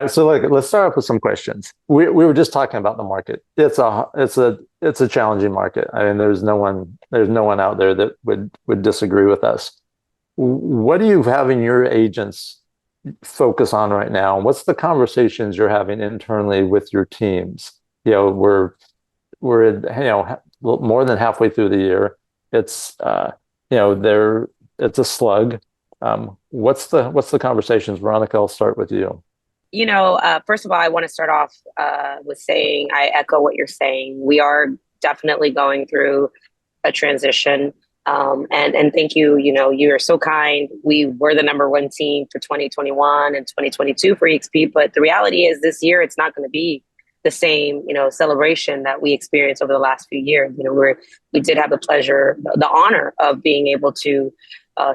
So like let's start off with some questions. We were just talking about the market. It's a challenging market. I mean, there's no one out there that would disagree with us. What are you having your agents focus on right now? What's the conversations you're having internally with your teams? We're more than halfway through the year. It's there it's a slug. What's the conversations? Veronica, I'll start with you. First of all, I want to start off with saying I echo what you're saying. We are definitely going through a transition. And thank you. You are so kind. We were the number one team for 2021 and 2022 for EXP, but the reality is this year it's not going to be the same, celebration that we experienced over the last few years. We did have the pleasure, the honor of being able to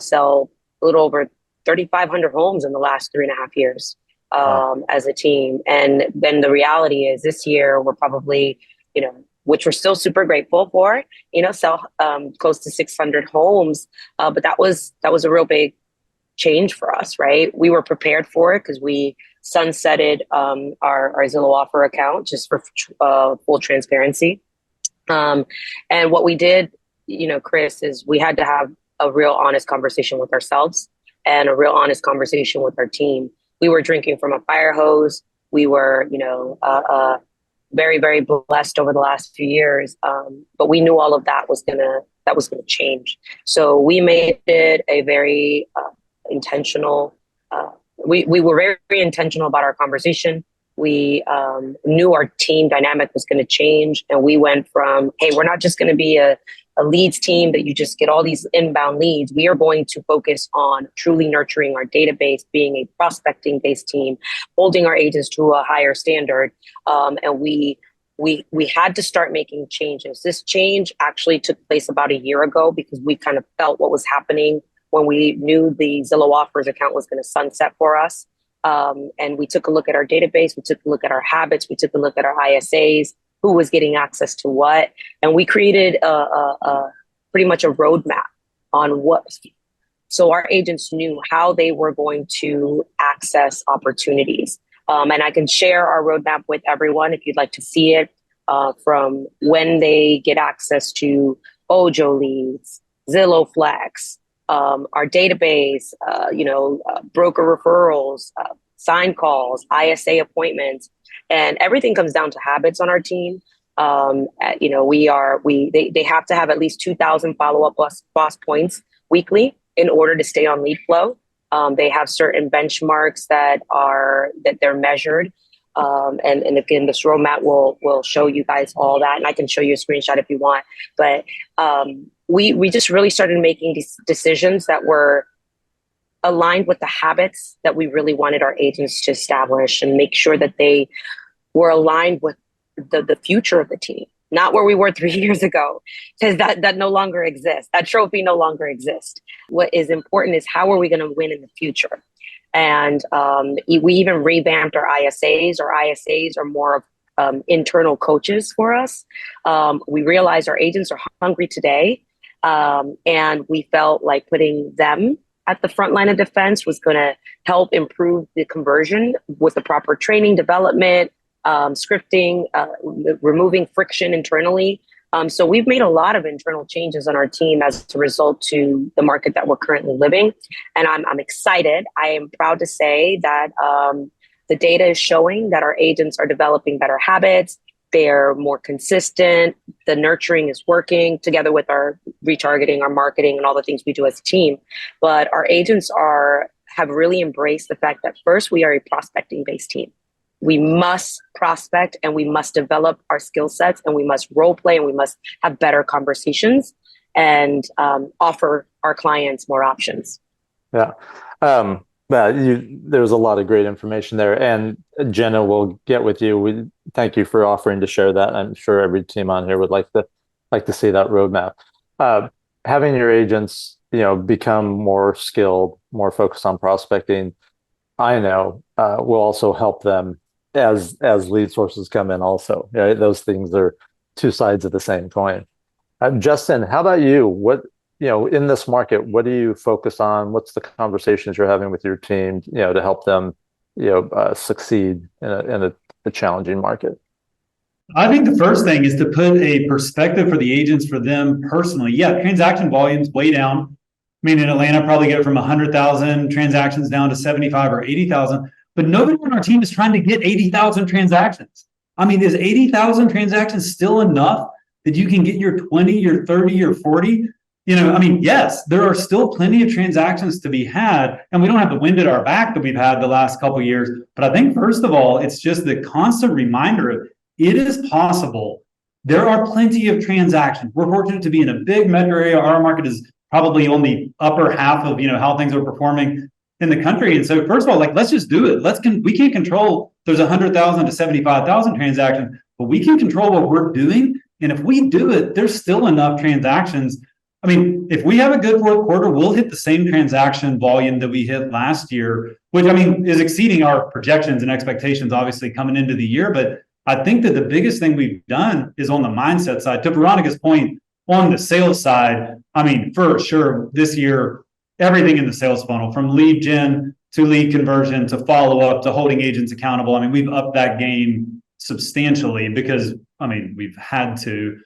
sell a little over 3,500 homes in the last 3.5 years Wow. as a team. And then the reality is this year we're probably, which we're still super grateful for, sell close to 600 homes. But that was a real big change for us, right? We were prepared for it because we sunsetted our Zillow offer account just for full transparency. And what we did, Chris, is we had to have a real honest conversation with ourselves and a real honest conversation with our team. We were drinking from a fire hose. We were, very, very blessed over the last few years. But we knew all of that was gonna change. So we made it a very intentional. We were very, very intentional about our conversation. We knew our team dynamic was going to change, and we went from, hey, we're not just going to be a leads team that you just get all these inbound leads. We are going to focus on truly nurturing our database, being a prospecting based team, holding our agents to a higher standard. And we had to start making changes. This change actually took place about a year ago because we kind of felt what was happening when we knew the Zillow Offers account was going to sunset for us. And we took a look at our database, we took a look at our habits, we took a look at our ISAs, who was getting access to what, and we created pretty much a roadmap on what. So our agents knew how they were going to access opportunities. And I can share our roadmap with everyone if you'd like to see it, from when they get access to Ojo leads, Zillow Flex, our database, broker referrals, sign calls, ISA appointments, and everything comes down to habits on our team. They have to have at least 2,000 follow-up boss points weekly in order to stay on lead flow. They have certain benchmarks that they're measured. And again, this roadmap will show you guys all that, and I can show you a screenshot if you want. But we just really started making these decisions that were aligned with the habits that we really wanted our agents to establish and make sure that they were aligned with the future of the team, not where we were 3 years ago, because that no longer exists. That trophy no longer exists. What is important is how are we going to win in the future? And we even revamped our ISAs. Our ISAs are more of internal coaches for us. We realized our agents are hungry today, and we felt like putting them at the front line of defense was going to help improve the conversion with the proper training, development, scripting, removing friction internally. So we've made a lot of internal changes on our team as a result to the market that we're currently living. And I'm excited. I am proud to say that the data is showing that our agents are developing better habits. They're more consistent. The nurturing is working together with our retargeting, our marketing, and all the things we do as a team. But our agents have really embraced the fact that first, we are a prospecting based team. We must prospect and we must develop our skill sets and we must role play and we must have better conversations and offer our clients more options. Yeah. There's a lot of great information there, and Jenna will get with you. We thank you for offering to share that. I'm sure every team on here would like to see that roadmap. Having your agents, become more skilled, more focused on prospecting, I know will also help them as lead sources come in. Also, right? Those things are two sides of the same coin. Justin, how about you? In this market, what do you focus on? What's the conversations you're having with your team, to help them succeed in a challenging market? I think the first thing is to put a perspective for the agents, for them personally. Yeah, transaction volume's way down. I mean, in Atlanta, probably get from 100,000 transactions down to 75 or 80,000. But nobody on our team is trying to get 80,000 transactions. I mean, is 80,000 transactions still enough that you can get your 20, your 30, your 40? I mean, yes, there are still plenty of transactions to be had, and we don't have the wind at our back that we've had the last couple of years. But I think, first of all, it's just the constant reminder of it is possible. There are plenty of transactions. We're fortunate to be in a big metro area. Our market is probably on the upper half of how things are performing in the country. And so, first of all, let's just do it. We can't control there's 100,000 to 75,000 transactions, but we can control what we're doing. And if we do it, there's still enough transactions. I mean, if we have a good fourth quarter, we'll hit the same transaction volume that we hit last year, which is exceeding our projections and expectations, obviously, coming into the year. But I think that the biggest thing we've done is on the mindset side. To Veronica's point, on the sales side, I mean, for sure, this year, everything in the sales funnel, from lead gen to lead conversion to follow up to holding agents accountable. I mean, we've upped that game substantially because, we've had to.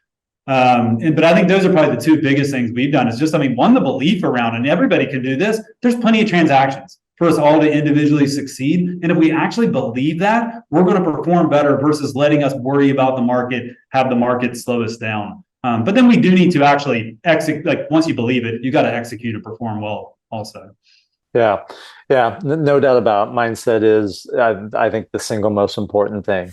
But I think those are probably the two biggest things we've done is just, one, the belief around, and everybody can do this. There's plenty of transactions for us all to individually succeed. And if we actually believe that, we're going to perform better versus letting us worry about the market, have the market slow us down. But then we do need to actually execute. Once you believe it, you got to execute and perform well also. Yeah. No doubt about it. Mindset is, I think, the single most important thing.